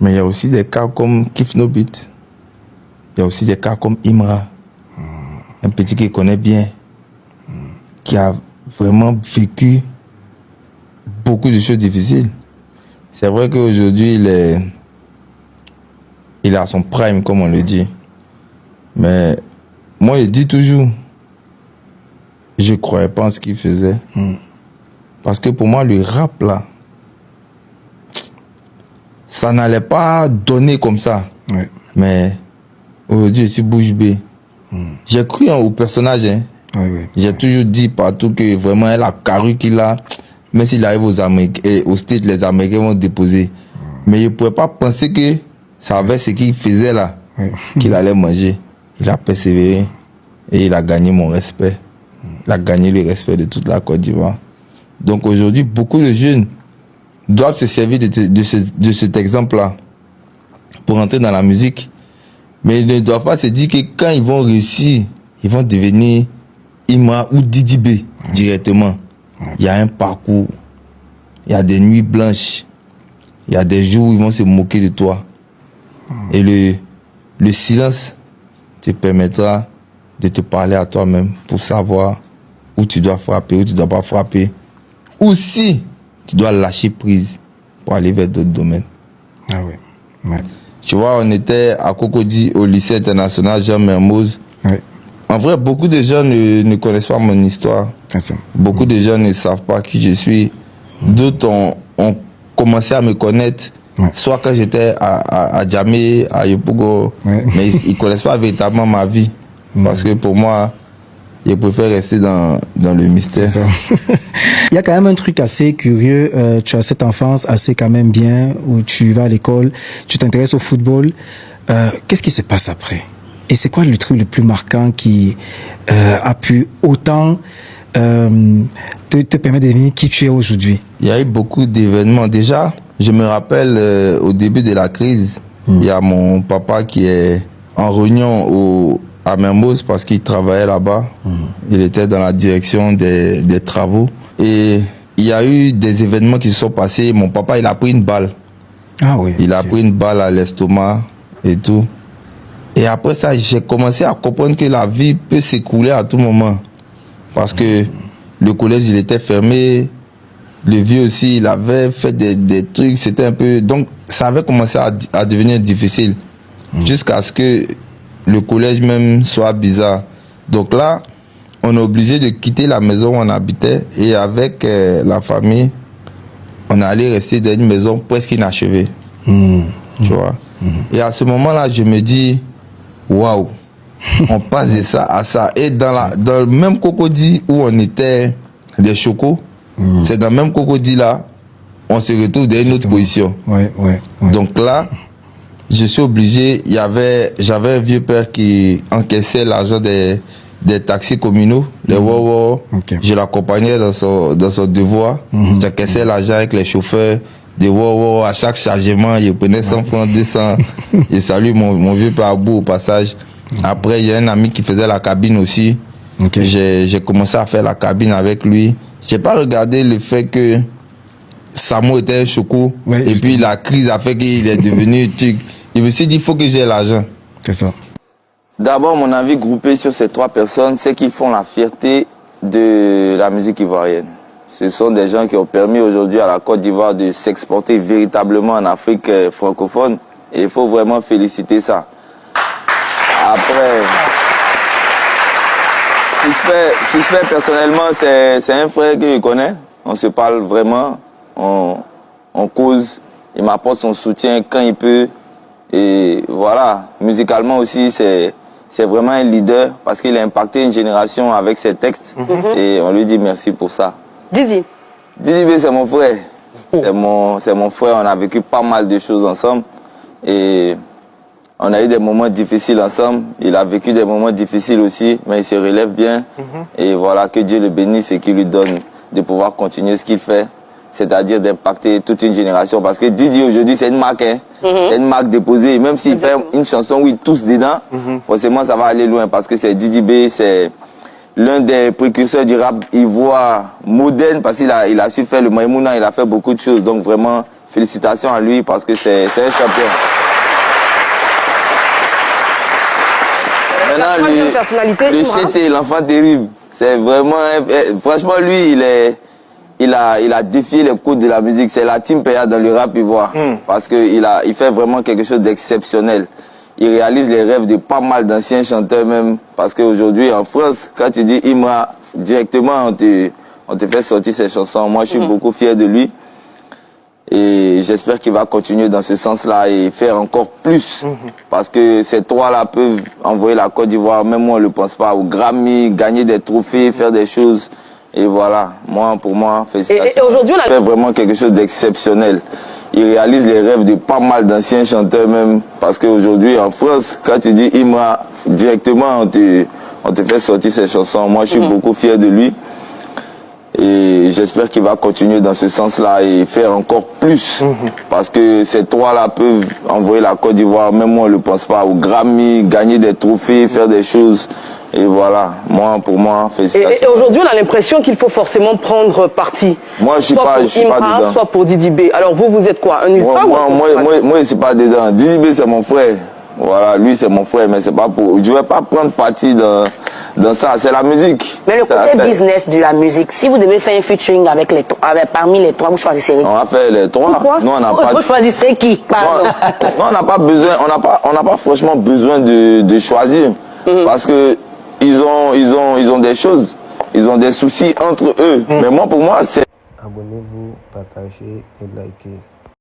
Mais il y a aussi des cas comme Kif No Beat. Il y a aussi des cas comme Imra. Un petit qui connaît bien. Qui a vraiment vécu beaucoup de choses difficiles. C'est vrai qu'aujourd'hui, il est à son prime, comme on le dit. Mais moi, je dis toujours, je ne croyais pas en ce qu'il faisait. Parce que pour moi, le rap, là, ça n'allait pas donner comme ça. Ouais. Mais aujourd'hui, je suis bouche bée. J'ai cru au personnage. Hein. Ouais. J'ai toujours dit partout que vraiment, la carrure qu'il a, même s'il arrive aux Américains, aux States, les Américains vont déposer. Mais je ne pouvais pas penser que ça avait ce qu'il faisait là, qu'il allait manger. Il a persévéré et il a gagné mon respect. Il a gagné le respect de toute la Côte d'Ivoire. Donc aujourd'hui, beaucoup de jeunes doivent se servir de cet exemple-là pour entrer dans la musique. Mais ils ne doivent pas se dire que quand ils vont réussir, ils vont devenir Imra ou Didi B directement. Il y a un parcours, il y a des nuits blanches, il y a des jours où ils vont se moquer de toi. Et le silence te permettra de te parler à toi-même pour savoir où tu dois frapper, où tu ne dois pas frapper. Ou si tu dois lâcher prise pour aller vers d'autres domaines. Ah oui. Ouais. Tu vois, on était à Cocody au lycée international Jean Mermoz. Ouais. En vrai, beaucoup de gens ne connaissent pas mon histoire. Beaucoup de gens ne savent pas qui je suis. D'autres ont commencé à me connaître, soit quand j'étais à Djamé, à Yopougo, mais ils ne connaissent pas véritablement ma vie. Parce que pour moi, je préfère rester dans le mystère. Il y a quand même un truc assez curieux. Tu as cette enfance assez quand même bien, où tu vas à l'école, tu t'intéresses au football. Qu'est-ce qui se passe après? Et c'est quoi le truc le plus marquant qui a pu autant te permettre de devenir qui tu es aujourd'hui? Il y a eu beaucoup d'événements. Déjà, je me rappelle au début de la crise, il y a mon papa qui est en réunion à Mermoz parce qu'il travaillait là-bas. Il était dans la direction des travaux. Et il y a eu des événements qui se sont passés. Mon papa, il a pris une balle. Ah oui. Il a pris une balle à l'estomac et tout. Et après ça, j'ai commencé à comprendre que la vie peut s'écrouler à tout moment. Parce que le collège, il était fermé. Le vieux aussi, il avait fait des trucs. C'était un peu... Donc, ça avait commencé à devenir difficile. Jusqu'à ce que le collège même soit bizarre. Donc là, on est obligé de quitter la maison où on habitait. Et avec la famille, on est allé rester dans une maison presque inachevée. Tu vois. Et à ce moment-là, je me dis... Waouh, on passe de ça à ça. Et dans le même Cocody où on était des chocos, c'est dans le même Cocody là, on se retrouve dans une autre position. Donc là, je suis obligé, j'avais un vieux père qui encaissait l'argent des taxis communaux, les Wawa. Je l'accompagnais dans son devoir. J'encaissais l'argent avec les chauffeurs. Des Wawa, à chaque chargement, il prenait 100 francs, 200. Et salue mon vieux père Abou au passage. Après, il y a un ami qui faisait la cabine aussi. J'ai commencé à faire la cabine avec lui. J'ai pas regardé le fait que Samo était un choco. Et puis la crise a fait qu'il est devenu tic. Je me suis dit, il faut que j'ai l'argent. C'est ça. D'abord, mon avis groupé sur ces trois personnes, c'est qu'ils font la fierté de la musique ivoirienne. Ce sont des gens qui ont permis aujourd'hui à la Côte d'Ivoire de s'exporter véritablement en Afrique francophone. Et il faut vraiment féliciter ça. Après, Suspect personnellement, c'est un frère que je connais. On se parle vraiment, on cause. Il m'apporte son soutien quand il peut. Et voilà, musicalement aussi, c'est vraiment un leader parce qu'il a impacté une génération avec ses textes. Et on lui dit merci pour ça. Didi B, c'est mon frère. C'est mon frère. On a vécu pas mal de choses ensemble. Et on a eu des moments difficiles ensemble. Il a vécu des moments difficiles aussi, mais il se relève bien. Et voilà, que Dieu le bénisse et qu'il lui donne de pouvoir continuer ce qu'il fait. C'est-à-dire d'impacter toute une génération. Parce que Didi aujourd'hui, c'est une marque. Hein. C'est une marque déposée. Même s'il fait une chanson où il tousse dedans, forcément, ça va aller loin. Parce que c'est Didi B, c'est l'un des précurseurs du rap ivoire moderne parce qu'il a su faire le Maïmouna, il a fait beaucoup de choses. Donc vraiment, félicitations à lui parce que c'est un champion. Maintenant, le Chété, l'enfant terrible, c'est vraiment, franchement, lui, il a défié les codes de la musique. C'est la team Paya dans le rap ivoire. Parce qu'il fait vraiment quelque chose d'exceptionnel. Il réalise les rêves de pas mal d'anciens chanteurs même. Parce qu'aujourd'hui, en France, quand tu dis Imra, directement, on te fait sortir ses chansons. Moi, je suis beaucoup fier de lui. Et j'espère qu'il va continuer dans ce sens-là et faire encore plus. Parce que ces trois-là peuvent envoyer la Côte d'Ivoire, même moi on ne le pense pas, au Grammy, gagner des trophées, faire des choses. Et voilà, pour moi, félicitations. Et aujourd'hui, on a fait vraiment quelque chose d'exceptionnel. Il réalise les rêves de pas mal d'anciens chanteurs même. Parce qu'aujourd'hui, en France, quand tu dis Imra, directement, on te fait sortir ses chansons. Moi, je suis beaucoup fier de lui. Et j'espère qu'il va continuer dans ce sens-là et faire encore plus. Parce que ces trois-là peuvent envoyer la Côte d'Ivoire, même moi on ne le pense pas, au Grammy, gagner des trophées, faire des choses. Et voilà, pour moi, félicitations. Et aujourd'hui, on a l'impression qu'il faut forcément prendre parti. Moi, je suis pas dedans. Soit pour Didi B. Alors vous êtes quoi? Un ultra moi, je suis pas dedans. Didi B, c'est mon frère. Voilà, lui, c'est mon frère, mais c'est pas pour... Je vais pas prendre parti dans ça, c'est la musique. Mais le côté business de la musique, si vous devez faire un featuring parmi les trois, vous choisissez qui? On va faire les trois. Pourquoi? Nous, on n'a pas... Vous choisissez qui? Pardon. Non, on n'a pas besoin, on n'a pas franchement besoin de choisir. Parce que ils ont des choses, ils ont des soucis entre eux. Mais moi, pour moi, c'est... Abonnez-vous, partagez et likez.